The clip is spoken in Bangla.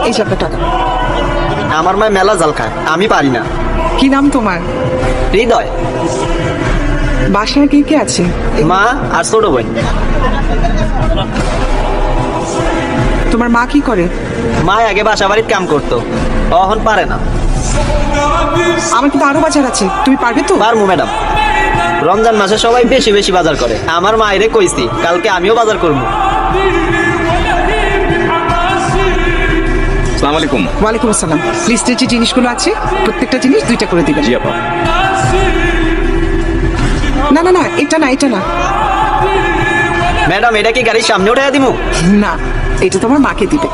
এই যে আপনার টাকা। আমার মায় মেলা জাল খায়, আমি পারি না। কি নাম তোমার? হৃদয়। বাসায় কে কে আছে? মা আর ছোট বোন। তোমার মা কি করে? মা আগে বাসা বাড়ির কাম করতো, এখন পারে না। আমার কিন্তু আরো বাজার আছে, তুমি পারবে তো? পারমু ম্যাডাম। রমজান মাসে সবাই বেশি বেশি বাজার করে, আমার মায়েরে কইছি কালকে আমিও বাজার করবো। আসসালামু আলাইকুম। ওয়ালাইকুম আসসালাম। লিস্টের যে জিনিসগুলো আছে প্রত্যেকটা জিনিস 2টা করে দিবেন। জি আপা। না না না, এটা না, এটা না। ম্যাডাম এটা কি গাড়ির সামনে উঠাইয়া দিমু? না, এটা তোমার মাকে দিবে।